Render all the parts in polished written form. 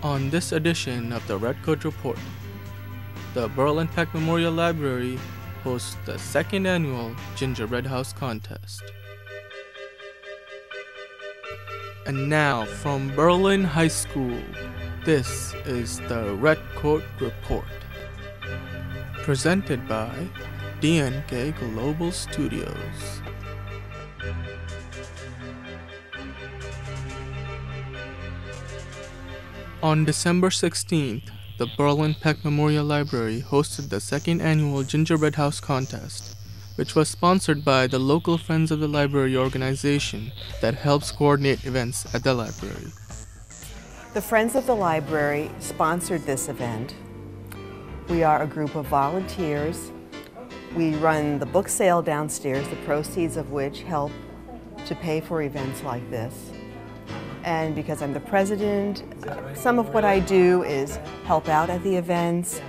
On this edition of the Redcoat Report, the Berlin-Peck Memorial Library hosts the second annual Gingerbread House Contest. And now from Berlin High School, this is the Redcoat Report, presented by DNK Global Studios. On December 16th, the Berlin-Peck Memorial Library hosted the second annual Gingerbread House Contest, which was sponsored by the local Friends of the Library organization that helps coordinate events at the library. The Friends of the Library sponsored this event. We are a group of volunteers. We run the book sale downstairs, the proceeds of which help to pay for events like this. And because I'm the president, some of what I do is help out at the events,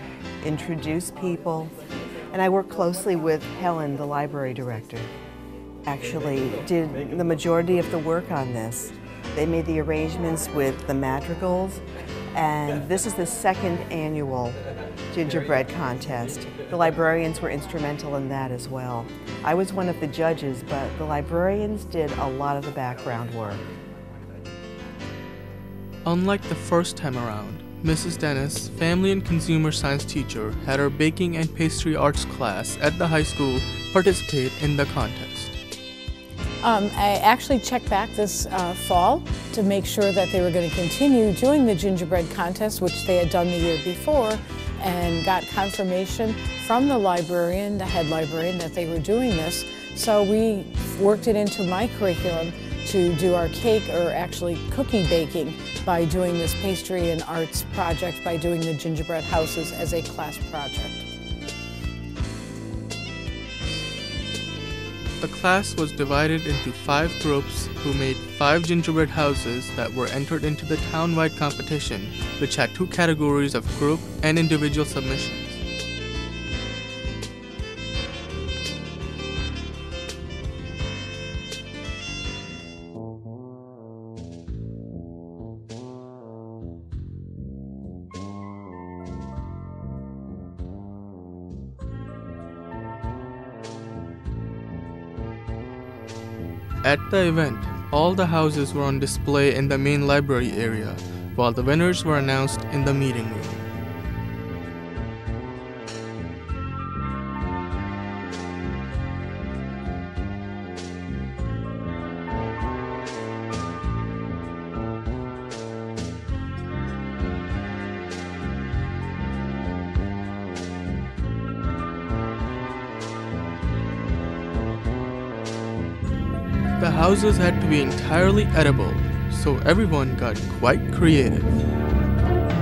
introduce people, and I work closely with Helen, the library director. Actually did the majority of the work on this. They made the arrangements with the madrigals, and this is the second annual gingerbread contest. The librarians were instrumental in that as well. I was one of the judges, but the librarians did a lot of the background work. Unlike the first time around, Mrs. Dennis, family and consumer science teacher, had her baking and pastry arts class at the high school participate in the contest. I actually checked back this fall to make sure that they were going to continue doing the gingerbread contest, which they had done the year before, and got confirmation from the librarian, the head librarian, that they were doing this. So we worked it into my curriculum to do our cake, or actually cookie baking, by doing this pastry and arts project, by doing the gingerbread houses as a class project. The class was divided into 5 groups who made 5 gingerbread houses that were entered into the town-wide competition, which had 2 categories of group and individual submissions. At the event, all the houses were on display in the main library area, while the winners were announced in the meeting room. The houses had to be entirely edible, so everyone got quite creative.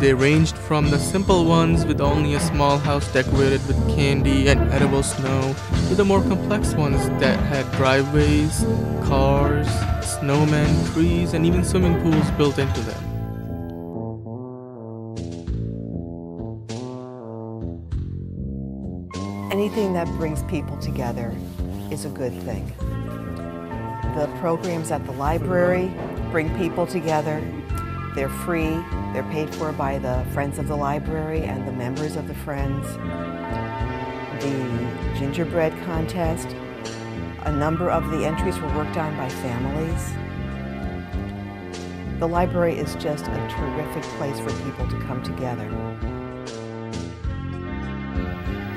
They ranged from the simple ones with only a small house decorated with candy and edible snow to the more complex ones that had driveways, cars, snowmen, trees, and even swimming pools built into them. Anything that brings people together is a good thing. The programs at the library bring people together. They're free. They're paid for by the Friends of the Library and the members of the Friends. The gingerbread contest, a number of the entries were worked on by families. The library is just a terrific place for people to come together.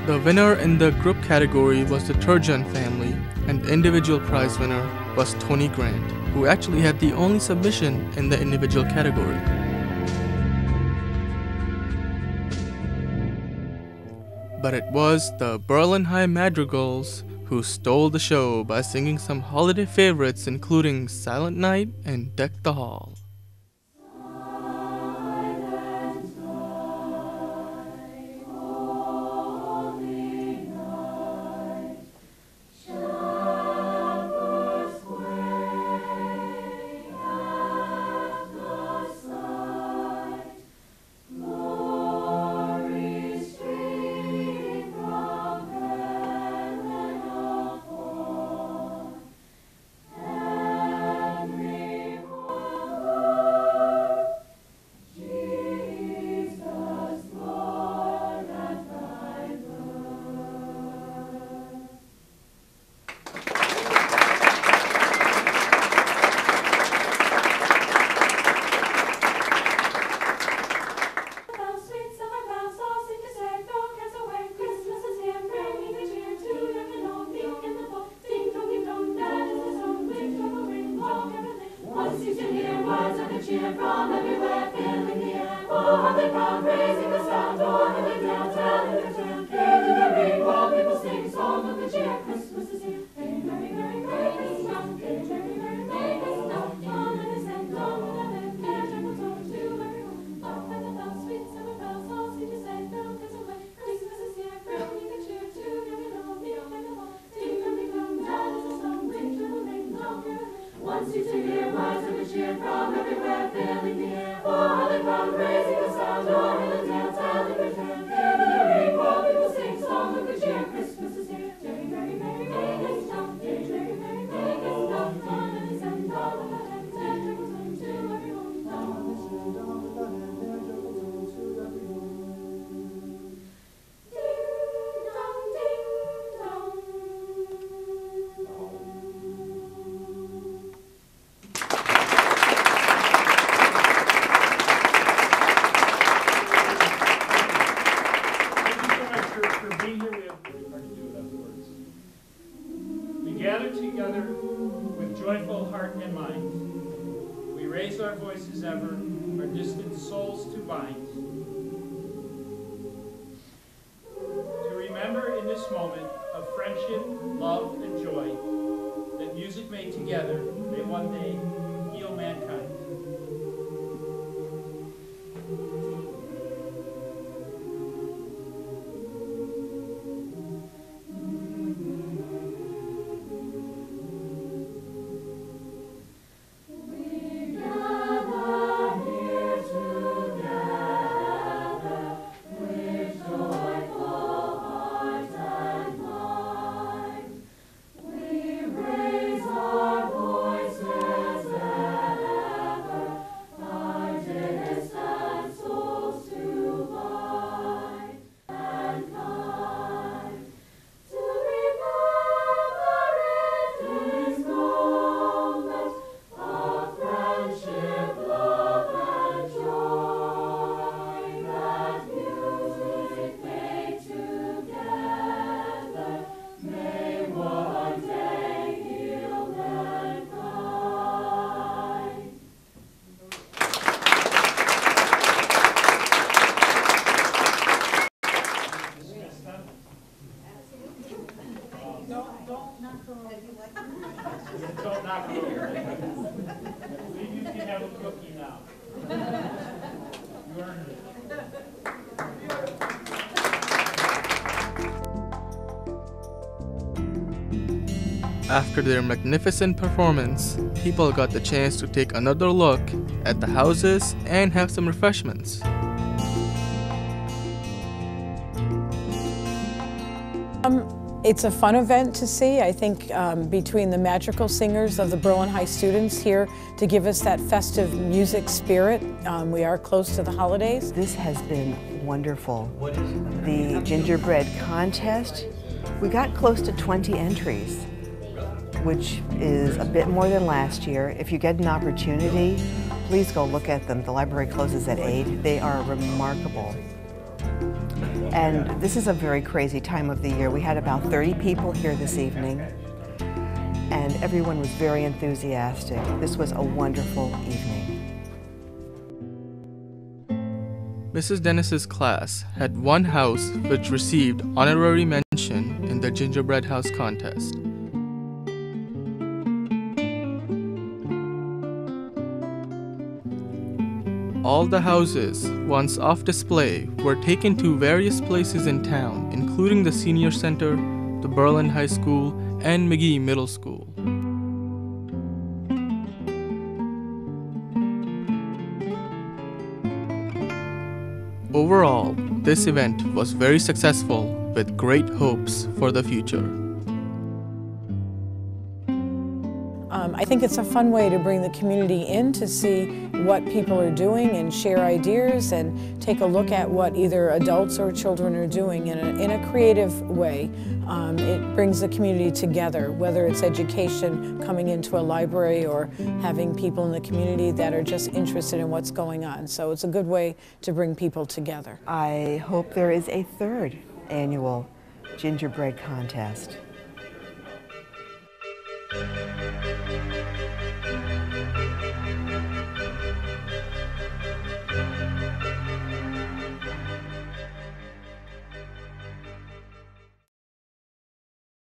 The winner in the group category was the Turgeon family, and the individual prize winner was Tony Grant, who actually had the only submission in the individual category. But it was the Berlin High Madrigals who stole the show by singing some holiday favorites including Silent Night and Deck the Hall. cheer from everywhere, filling the air. 400 pounds raising the sound, o'er hill and dale, telling the tale. Came in the ring while people sing songs of good cheer. Christmas is here. Hey, merry, merry, merry is young. Hey, merry, merry, merry is young. Young and his head, long and a head, fair gentle tone to everyone. Hark at the bells, sweet summer bells, all seem to say, fill kids away. Christmas is here, bringing the cheer to young and old, the young and old. Ding, dong, ding, dong, down is the song, ring, jingle, ring, dong, one seems to hear words of good cheer from everywhere, filling the air. 400 pounds raising the sound, o'er hill and dale, telling the tale. Came in the ring while people sing songs of good cheer. Christmas is here. Merry, merry, merry, merry is young. Merry, merry, merry, merry is young. Young and his head, all of the head, fair gentle tone to every home. Down on the cheer, down on the head, fair gentle tone to every home. Ding dong, ding dong. For being here, we have hard to do without words. We gather together with joyful heart and mind. We raise our voices ever, our distant souls to bind. To remember in this moment of friendship, love, and joy, that music made together may one day heal mankind. Don't knock it over. I believe you can have a cookie now. You earned it. After their magnificent performance, people got the chance to take another look at the houses and have some refreshments. It's a fun event to see. I think between the magical singers of the Berlin High students here to give us that festive music spirit. We are close to the holidays. This has been wonderful. The gingerbread contest, we got close to 20 entries, which is a bit more than last year. If you get an opportunity, please go look at them. The library closes at 8. They are remarkable. And this is a very crazy time of the year. We had about 30 people here this evening, and everyone was very enthusiastic. This was a wonderful evening. Mrs. Dennis's class had one house which received honorary mention in the Gingerbread House Contest. All the houses, once off display, were taken to various places in town, including the Senior Center, the Berlin High School, and McGee Middle School. Overall, this event was very successful with great hopes for the future. I think it's a fun way to bring the community in to see what people are doing and share ideas and take a look at what either adults or children are doing in a creative way. It brings the community together, whether it's education coming into a library or having people in the community that are just interested in what's going on. So it's a good way to bring people together. I hope there is a third annual gingerbread contest.